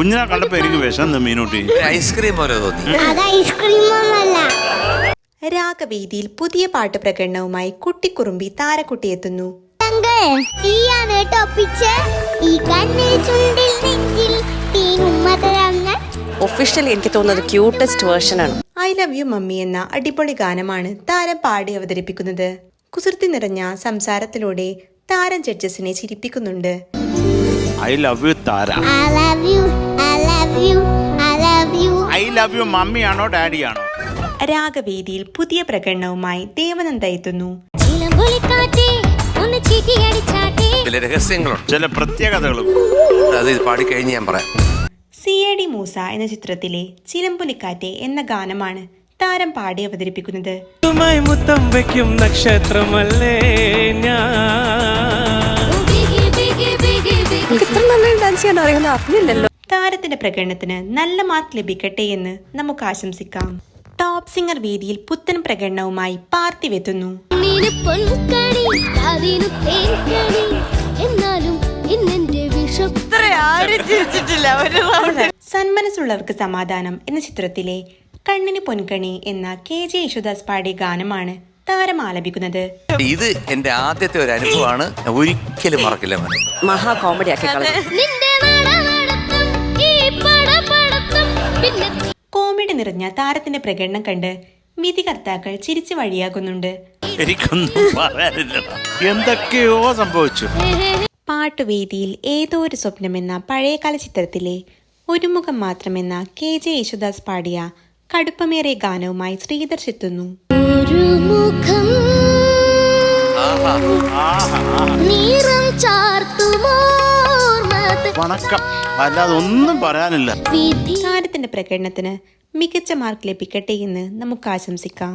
കുഞ്ഞിനെ കണ്ടപ്പോ എനിക്ക് വിശന്ന് മീനൂട്ടി. ഐസ്ക്രീം പോലെ തോന്നി. രാഗവേദിയിൽ പുതിയ പാട്ട് പ്രകടനവുമായി കുട്ടിക്കുറുമ്പി താരക്കുട്ടി എത്തുന്നു. ഒഫീഷ്യലി എനിക്ക് തോന്നുന്നത് ക്യൂട്ടസ്റ്റ് വേർഷൻ ആണ്. ഐ ലവ് യു മമ്മി എന്ന അടിപൊളി ഗാനമാണ് താരം പാടി അവതരിപ്പിക്കുന്നത്. കുസൃതി നിറഞ്ഞ സംസാരത്തിലൂടെ താരം ജഡ്ജസിനെ ചിരിപ്പിക്കുന്നുണ്ട്. I love you Thara. I love you മമ്മിയാണോ ഡാഡിയാണോ? രാഗവേദിയിൽ പുതിയ പ്രകടനവുമായി ദേവനന്ദ എത്തുന്നു. ചില രഹസ്യങ്ങളുണ്ട്, ചില പ്രത്യേകതകളും. അത് പാടിക്കഴിഞ്ഞ് ഞാൻ പറയാം. CID മൂസ എന്ന ചിത്രത്തിലെ ചിലമ്പുലിക്കാറ്റെ എന്ന ഗാനമാണ് താരം പാടി അവതരിപ്പിക്കുന്നത്. മുത്തം വയ്ക്കും നക്ഷത്രമല്ലേ ഇത്ര നന്നായി ഡാൻസ് ചെയ്യാൻ അറിയുന്ന അറിഞ്ഞില്ലല്ലോ. താരത്തിന്റെ പ്രകടനത്തിന് നല്ല മാർക്ക് ലഭിക്കട്ടെ എന്ന് നമുക്ക് ആശംസിക്കാം. ടോപ്പ് സിംഗർ വേദിയിൽ പുത്തൻ പ്രകടനവുമായി പാർത്ഥിവ് എത്തുന്നു. സന്മനസ്സുള്ളവർക്ക് സമാധാനം എന്ന ചിത്രത്തിലെ കണ്ണിന് പൊൻകണി എന്ന KJ യേശുദാസ് പാടിയ ഗാനമാണ് താരം ആലപിക്കുന്നത്. ഇത് എന്റെ ആദ്യത്തെ ഒരു അനുഭവമാണ്, ഒരിക്കലും മറക്കില്ല. മഹാ കോമഡി ആക്കി കളഞ്ഞു. കോമഡി നിറഞ്ഞ താരത്തിന്റെ പ്രകടനം കണ്ട് വിധികർത്താക്കൾ ചിരിച്ചു വഴിയാകുന്നുണ്ട്. എനിക്കൊന്നും പറയാനില്ല, എന്തൊക്കെയോ സംഭവിച്ചു. പാട്ടുവേദിയിൽ ഏതോ ഒരു സ്വപ്നം എന്ന പഴയകാല ചിത്രത്തിലെ ഒരു മുഖം മാത്രമെന്ന KJ യേശുദാസ് പാടിയ കടുപ്പമേറിയ ഗാനവുമായി ശ്രീധർ എത്തുന്നു. വണക്കം, അല്ലാതെ ഒന്നും പറയാനില്ല. താരത്തിന്റെ പ്രകടനത്തിന് മികച്ച മാർക്ക് ലഭിക്കട്ടെ എന്ന് നമുക്ക് ആശംസിക്കാം.